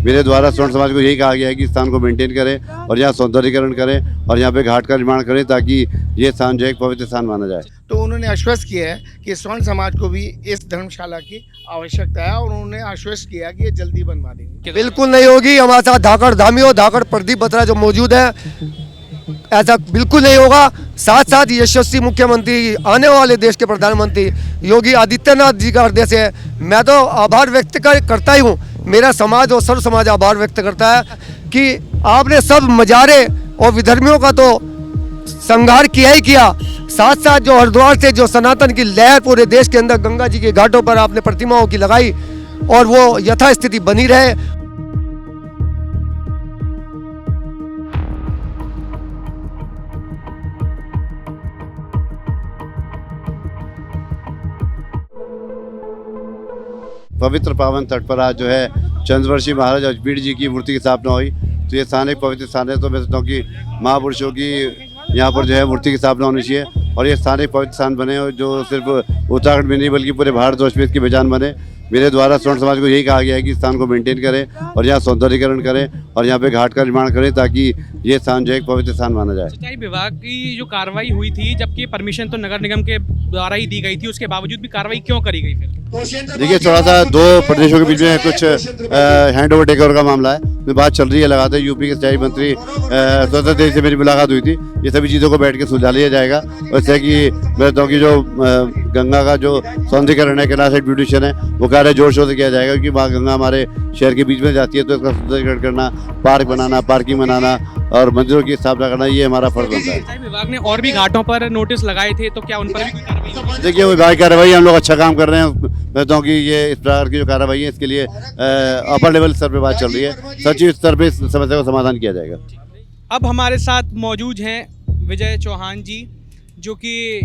मेरे द्वारा स्वर्ण समाज को यही कहा गया है कि स्थान को मेंटेन करें और यहाँ सौंदर्यीकरण करें और यहाँ पे घाट का निर्माण करें ताकि ये स्थान जो है एक पवित्र स्थान माना जाए। तो उन्होंने आश्वस्त किया है कि स्वर्ण समाज को भी इस धर्मशाला की आवश्यकता है और उन्होंने आश्वस्त किया कि ये जल्दी बनवा देंगे। बिल्कुल नहीं होगी। हमारे साथ धाकड़ धामियों धाकड़ प्रदीप बत्रा जो मौजूद है, ऐसा बिल्कुल नहीं होगा। साथ साथ यशस्वी मुख्यमंत्री, आने वाले देश के प्रधानमंत्री योगी आदित्यनाथ जी का हृदय से मैं तो आभार व्यक्त करता ही हूँ। मेरा समाज और सर्व समाज आभार व्यक्त करता है कि आपने सब मजारे और विधर्मियों का तो संहार किया ही किया, साथ साथ जो हरिद्वार से जो सनातन की लहर पूरे देश के अंदर गंगा जी के घाटों पर आपने प्रतिमाओं की लगाई और वो यथास्थिति बनी रहे। पवित्र पावन तट पर आज जो है चंद्रवर्षी महाराज अजमेर जी की मूर्ति की स्थापना हुई। तो ये स्थान एक पवित्र स्थान है। तो मैं सोचता हूँ कि महापुरुषों की यहाँ पर जो है मूर्ति की स्थापना होनी चाहिए और ये स्थान एक पवित्र स्थान बने और जो सिर्फ उत्तराखंड में नहीं बल्कि पूरे भारतवर्ष में इसकी पहचान बने। मेरे द्वारा स्वर्ण समाज को यही कहा गया है कि स्थान को मेंटेन करें और यहाँ सौंदर्यीकरण करें और यहाँ पे घाट का निर्माण करें ताकि ये स्थान जो है एक पवित्र स्थान माना जाए। सिंचाई विभाग की जो कार्रवाई हुई थी, जबकि परमिशन तो नगर निगम के द्वारा ही दी गई थी, उसके बावजूद भी कार्रवाई क्यों करी गई फिर? देखिए, थोड़ा सा दो प्रदेशों के बीच में कुछ हैंड ओवर टेक ओवर का मामला है, बात चल रही है लगातार। यूपी के सिंचाई मंत्री स्वतंत्र देव से मेरी मुलाकात हुई थी। ये सभी चीज़ों को बैठ के सुलझा लिया जाएगा। वैसे कि मैं बताऊँ कि जो गंगा का जो सौंदर्यीकरण है, कैनाल साइड ब्यूटिशियन है, वो कार्य जोर शोर से किया जाएगा क्योंकि वहाँ गंगा हमारे शहर के बीच में जाती है। तो इसका सौंदर्यीकरण करना, पार्क बनाना, पार्किंग बनाना और मंदिरों की स्थापना करना, ये हमारा फर्ज बनता है। सिंचाई विभाग ने और भी घाटों पर नोटिस लगाए थे, तो क्या उन पर भी कोई कार्रवाई? देखिए, विभाग कार्रवाई, हम लोग अच्छा काम कर रहे हैं। मैं बताऊँ कि ये इस प्रकार की जो कार्रवाई है इसके लिए अपर लेवल स्तर पर बात चल रही है। सचिव स्तर पर इस समस्या का समाधान किया जाएगा। अब हमारे साथ मौजूद हैं विजय चौहान जी, जो कि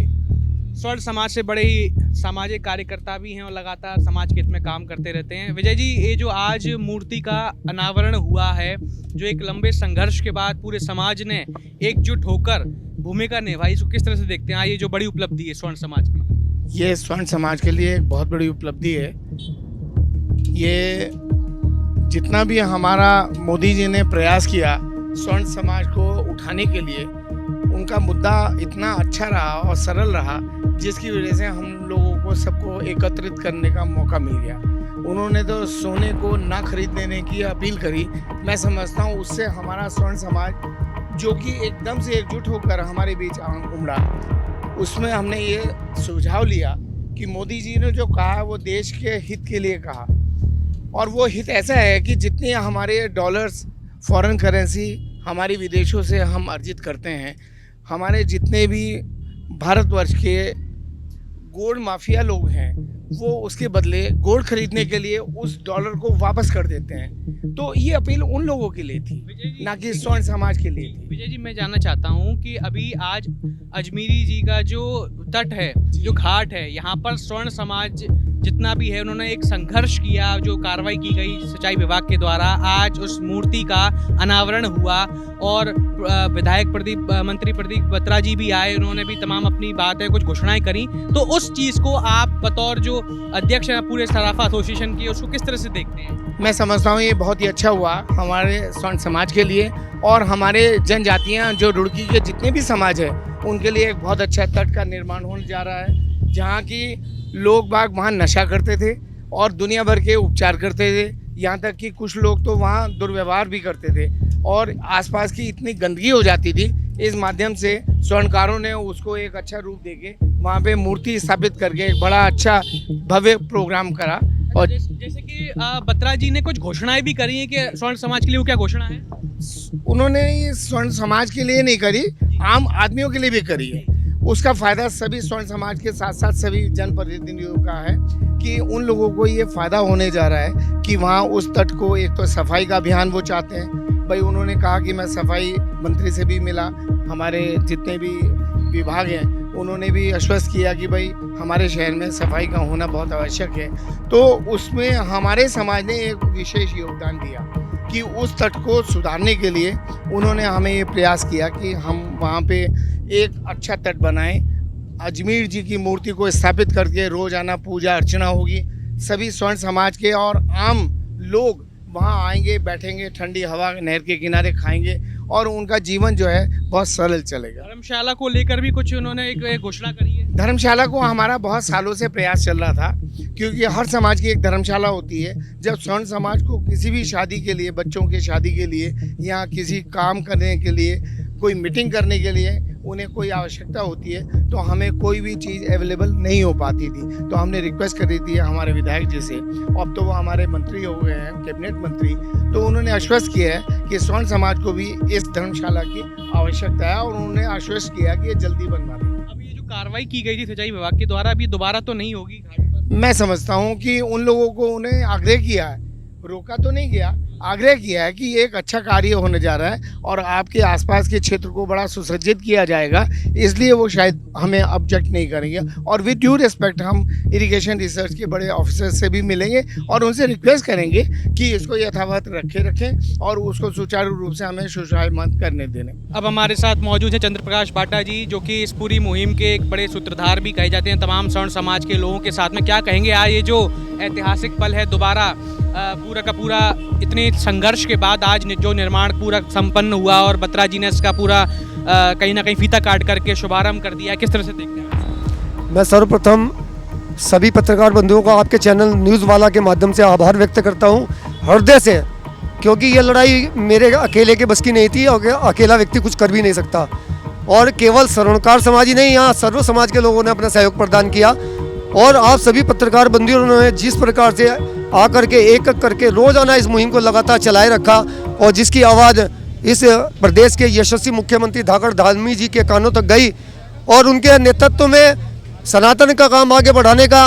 स्वर्ण समाज से बड़े ही सामाजिक कार्यकर्ता भी हैं और लगातार समाज के हित में काम करते रहते हैं। विजय जी, ये जो आज मूर्ति का अनावरण हुआ है, जो एक लंबे संघर्ष के बाद पूरे समाज ने एकजुट होकर भूमिका निभाई, इसको किस तरह से देखते हैं? ये जो बड़ी उपलब्धि है स्वर्ण समाज की, ये स्वर्ण समाज के लिए एक बहुत बड़ी उपलब्धि है। ये जितना भी हमारा मोदी जी ने प्रयास किया स्वर्ण समाज को उठाने के लिए, उनका मुद्दा इतना अच्छा रहा और सरल रहा, जिसकी वजह से हम लोगों को सबको एकत्रित करने का मौका मिल गया। उन्होंने तो सोने को ना खरीद देने की अपील करी। मैं समझता हूँ उससे हमारा स्वर्ण समाज जो कि एकदम से एकजुट होकर हमारे बीच उमड़ा, उसमें हमने ये सुझाव लिया कि मोदी जी ने जो कहा वो देश के हित के लिए कहा, और वो हित ऐसा है कि जितने हमारे डॉलर्स फॉरेन करेंसी हमारी विदेशों से हम अर्जित करते हैं, हमारे जितने भी भारतवर्ष के गोल्ड माफिया लोग हैं वो उसके बदले गोल्ड खरीदने के लिए उस डॉलर को वापस कर देते हैं। तो ये अपील उन लोगों के लिए थी, ना कि स्वर्ण समाज के लिए थी। विजय जी, मैं जानना चाहता हूँ कि अभी आज अजमेरी जी का जो तट है, जो घाट है, यहाँ पर स्वर्ण समाज जितना भी है, उन्होंने एक संघर्ष किया, जो कार्रवाई की गई सिंचाई विभाग के द्वारा। आज उस मूर्ति का अनावरण हुआ और विधायक मंत्री प्रदीप बत्रा जी भी आए, उन्होंने भी तमाम अपनी बातें, कुछ घोषणाएं करी। तो उस चीज़ को आप बतौर जो अध्यक्ष हैं पूरे सराफा एसोसिएशन की, उसको किस तरह से देखते हैं? मैं समझता हूँ ये बहुत ही अच्छा हुआ हमारे स्वर्ण समाज के लिए और हमारे जनजातियाँ जो रुड़की के जितने भी समाज है उनके लिए एक बहुत अच्छा तट का निर्माण होने जा रहा है, जहाँ की लोग बाग वहाँ नशा करते थे और दुनिया भर के उपचार करते थे। यहाँ तक कि कुछ लोग तो वहाँ दुर्व्यवहार भी करते थे और आसपास की इतनी गंदगी हो जाती थी। इस माध्यम से स्वर्णकारों ने उसको एक अच्छा रूप देके वहाँ पे मूर्ति स्थापित करके एक बड़ा अच्छा भव्य प्रोग्राम करा। और जैसे कि बत्रा जी ने कुछ घोषणाएं भी करी हैं कि स्वर्ण समाज के लिए, वो क्या घोषणा है? उन्होंने ये स्वर्ण समाज के लिए नहीं करी, आम आदमियों के लिए भी करी है। उसका फ़ायदा सभी स्वर्ण समाज के साथ साथ सभी जनप्रतिनिधियों का है कि उन लोगों को ये फ़ायदा होने जा रहा है कि वहाँ उस तट को एक तो सफाई का अभियान वो चाहते हैं। भाई उन्होंने कहा कि मैं सफाई मंत्री से भी मिला, हमारे जितने भी विभाग हैं उन्होंने भी आश्वस्त किया कि भाई हमारे शहर में सफाई का होना बहुत आवश्यक है। तो उसमें हमारे समाज ने एक विशेष योगदान दिया कि उस तट को सुधारने के लिए उन्होंने हमें ये प्रयास किया कि हम वहाँ पे एक अच्छा तट बनाएं। अजमेर जी की मूर्ति को स्थापित करके रोजाना पूजा अर्चना होगी। सभी स्वर्ण समाज के और आम लोग वहाँ आएंगे, बैठेंगे, ठंडी हवा नहर के किनारे खाएंगे और उनका जीवन जो है बहुत सरल चलेगा। धर्मशाला को लेकर भी कुछ उन्होंने एक घोषणा करी है। धर्मशाला को हमारा बहुत सालों से प्रयास चल रहा था, क्योंकि हर समाज की एक धर्मशाला होती है। जब स्वर्ण समाज को किसी भी शादी के लिए, बच्चों की शादी के लिए या किसी काम करने के लिए, कोई मीटिंग करने के लिए उन्हें कोई आवश्यकता होती है, तो हमें कोई भी चीज़ अवेलेबल नहीं हो पाती थी। तो हमने रिक्वेस्ट करी थी हमारे विधायक जी से, अब तो वो हमारे मंत्री हो गए हैं, कैबिनेट मंत्री, तो उन्होंने आश्वस्त किया है कि स्वर्ण समाज को भी इस धर्मशाला की आवश्यकता है और उन्होंने आश्वस्त किया कि ये जल्दी बनवा देंगे। अब ये जो कार्रवाई की गई थी सिंचाई विभाग के द्वारा, अभी दोबारा तो नहीं होगी घाट पर? मैं समझता हूँ कि उन लोगों को उन्हें आग्रह किया है, रोका तो नहीं गया, आग्रह किया है कि ये एक अच्छा कार्य होने जा रहा है और आपके आसपास के क्षेत्र को बड़ा सुसज्जित किया जाएगा, इसलिए वो शायद हमें ऑब्जेक्ट नहीं करेंगे। और विद ड्यू रिस्पेक्ट हम इरिगेशन रिसर्च के बड़े ऑफिसर से भी मिलेंगे और उनसे रिक्वेस्ट करेंगे कि इसको यथावत रखें और उसको सुचारू रूप से हमें सुशायमान करने देने। अब हमारे साथ मौजूद है चंद्र प्रकाश बाटा जी, जो कि इस पूरी मुहिम के एक बड़े सूत्रधार भी कहे जाते हैं तमाम स्वर्ण समाज के लोगों के साथ में। क्या कहेंगे आज ये जो ऐतिहासिक पल है, दोबारा पूरा का पूरा इतने संघर्ष के बाद आज जो निर्माण पूरा संपन्न हुआ और बत्रा जी ने इसका पूरा कहीं ना कहीं फीता काट करके शुभारंभ कर दिया है, किस तरह से देखते हैं? मैं सर्वप्रथम सभी पत्रकार बंधुओं का आपके चैनल न्यूज़ वाला के माध्यम से आभार व्यक्त करता हूं हृदय से, क्योंकि ये लड़ाई मेरे अकेले के बस की नहीं थी और अकेला व्यक्ति कुछ कर भी नहीं सकता। और केवल स्वर्णकार समाज ही नहीं, यहाँ सर्व समाज के लोगों ने अपना सहयोग प्रदान किया और आप सभी पत्रकार बंधुओं ने जिस प्रकार से आकर के एक एक करके रोजाना इस मुहिम को लगातार चलाए रखा और जिसकी आवाज़ इस प्रदेश के यशस्वी मुख्यमंत्री धाकड़ धामी जी के कानों तक गई और उनके नेतृत्व में सनातन का काम आगे बढ़ाने का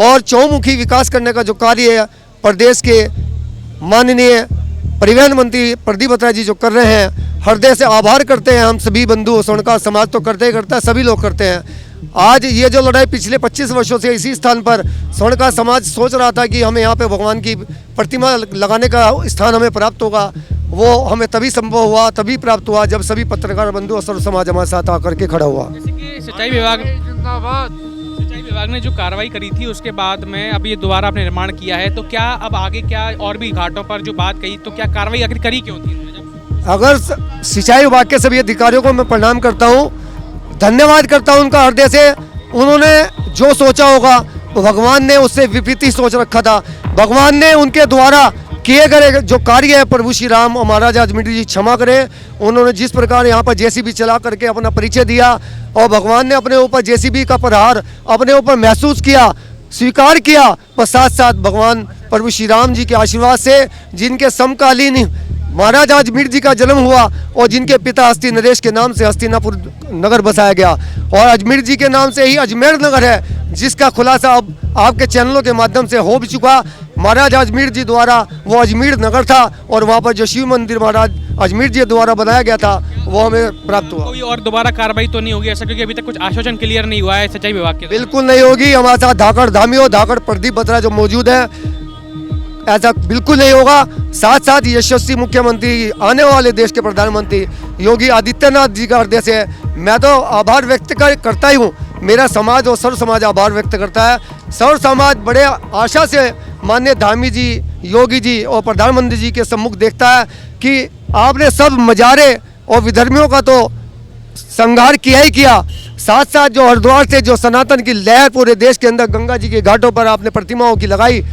और चौमुखी विकास करने का जो कार्य है प्रदेश के माननीय परिवहन मंत्री प्रदीप बत्रा जी जो कर रहे हैं, हृदय से आभार करते हैं। हम सभी बंधु स्वर्णकार समाज तो करते ही करता है, सभी लोग करते हैं। आज ये जो लड़ाई पिछले 25 वर्षों से इसी स्थान पर स्वर्णकार समाज सोच रहा था कि हमें यहाँ पे भगवान की प्रतिमा लगाने का स्थान हमें प्राप्त होगा, वो हमें तभी संभव हुआ, तभी प्राप्त हुआ जब सभी पत्रकार बंधु और सर्व समाज हमारे साथ आकर के खड़ा हुआ। जैसे कि सिंचाई विभाग ने जो कार्रवाई करी थी उसके बाद में अब ये दोबारा आपने निर्माण किया है, तो क्या अब आगे क्या और भी घाटों पर जो बात कही, तो क्या कार्रवाई आखिर करी क्यों थी? अगर सिंचाई विभाग के सभी अधिकारियों को मैं प्रणाम करता हूँ, धन्यवाद करता हूँ उनका हृदय से। उन्होंने जो सोचा होगा तो भगवान ने उससे विपरीत ही सोच रखा था। भगवान ने उनके द्वारा किए गए जो कार्य है, प्रभु श्री राम और महाराज अजमेर जी क्षमा करें, उन्होंने जिस प्रकार यहाँ पर जेसीबी चला करके अपना परिचय दिया और भगवान ने अपने ऊपर जेसीबी का प्रहार अपने ऊपर महसूस किया, स्वीकार किया, पर साथ साथ भगवान प्रभु श्री राम जी के आशीर्वाद से जिनके समकालीन महाराज अजमेर जी का जन्म हुआ और जिनके पिता हस्ती नरेश के नाम से हस्तिनापुर नगर बसाया गया और अजमेर जी के नाम से ही अजमेर नगर है, जिसका खुलासा अब आपके चैनलों के माध्यम से हो भी चुका। महाराज अजमेर जी द्वारा वो अजमेर नगर था और वहाँ पर जो शिव मंदिर महाराज अजमेर जी द्वारा बनाया गया था वो हमें प्राप्त हुआ। कोई और दोबारा कार्रवाई तो नहीं होगी ऐसा, क्योंकि अभी तक कुछ आश्वासन क्लियर नहीं हुआ है सिंचाई विभाग के? बिल्कुल नहीं होगी। हमारे साथ धाकड़ धामी और धाकड़ प्रदीप बत्रा जो मौजूद है, ऐसा बिल्कुल नहीं होगा। साथ साथ यशस्वी मुख्यमंत्री आने वाले देश के प्रधानमंत्री योगी आदित्यनाथ जी का हृदय से मैं तो आभार व्यक्त करता ही हूँ। मेरा समाज और सर्व समाज आभार व्यक्त करता है। सर्व समाज बड़े आशा से माननीय धामी जी, योगी जी और प्रधानमंत्री जी के सम्मुख देखता है कि आपने सब मजारे और विधर्मियों का तो संहार किया ही किया, साथ साथ जो हरिद्वार से जो सनातन की लहर पूरे देश के अंदर गंगा जी के घाटों पर आपने प्रतिमाओं की लगाई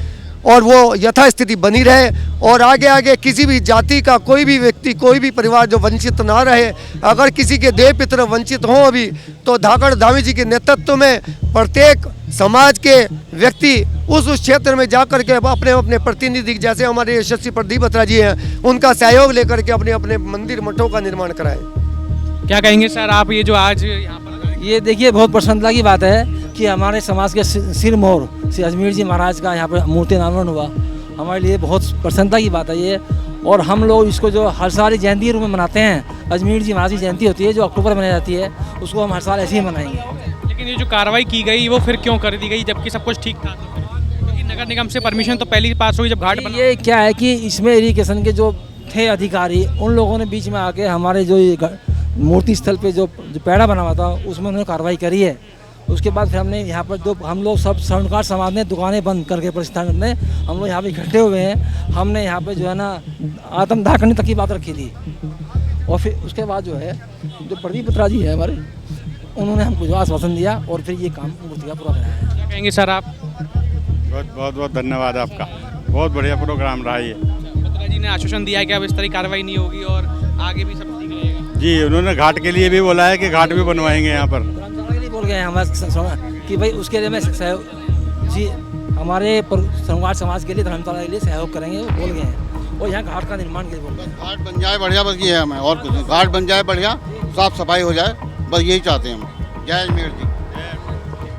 और वो यथास्थिति बनी रहे और आगे आगे किसी भी जाति का कोई भी व्यक्ति, कोई भी परिवार जो वंचित ना रहे। अगर किसी के देव पितर वंचित हों अभी, तो धाकड़ धामी जी के नेतृत्व में प्रत्येक समाज के व्यक्ति उस क्षेत्र में जाकर के अपने अपने प्रतिनिधि, जैसे हमारे यशस्वी प्रदीप बत्रा जी हैं, उनका सहयोग लेकर के अपने अपने मंदिर मठों का निर्माण कराएं। क्या कहेंगे सर आप, ये जो आज यहाँ पर ये देखिए बहुत प्रसन्नता की बात है कि हमारे समाज के सिरमौर श्री अजमेर जी महाराज का यहाँ पर मूर्ति अनावरण हुआ, हमारे लिए बहुत प्रसन्नता की बात है ये। और हम लोग इसको जो हर साल जयंती के रूप में मनाते हैं, अजमेर जी महाराज की जयंती होती है जो अक्टूबर में मनाई जाती है, उसको हम हर साल ऐसे ही मनाएंगे। लेकिन ये जो कार्रवाई की गई वो फिर क्यों कर दी गई जबकि सब कुछ ठीक था? क्योंकि नगर निगम से परमिशन तो पहले ही पास हुई जब घाट बना। ये क्या है कि इसमें इरिगेशन के जो थे अधिकारी, उन लोगों ने बीच में आके हमारे जो मूर्ति स्थल पे जो पैड़ा बना हुआ था उसमें उन्होंने कार्रवाई करी है उसके बाद फिर हमने यहाँ पर हम लोग सब स्वर्णकार समाज ने दुकानें बंद करके प्रतिष्ठान ने हम लोग यहाँ पे इकट्ठे हुए हैं। हमने यहाँ पे जो है ना आत्मदाह करने तक की बात रखी थी। और फिर उसके बाद जो है जो प्रदीप बत्रा जी है हमारे, उन्होंने हमको जो आश्वासन दिया और फिर ये काम मूर्ति का पूरा कराया है। क्या कहेंगे सर आप? बहुत धन्यवाद आपका, बहुत बढ़िया प्रोग्राम रहा ये। बत्रा जी ने आश्वासन दिया है कि अब इस तरह की कार्रवाई नहीं होगी और आगे भी सब ठीक रहेगा। जी, उन्होंने घाट के लिए भी बोला है कि घाट भी बनवाएंगे यहाँ पर। धर्मशाला के लिए बोल गए हैं हमारे कि भाई उसके लिए मैं जी हमारे संघवार समाज के लिए धर्मशाला के लिए सहयोग करेंगे, वो बोल गए हैं। और यहाँ घाट का निर्माण के लिए बोल गए हैं। घाट बन जाए बढ़िया, बस ये है हमें और कुछ नहीं। घाट बन जाए बढ़िया, साफ सफाई हो जाए, बस यही चाहते हैं हम। जय अजमेर जी।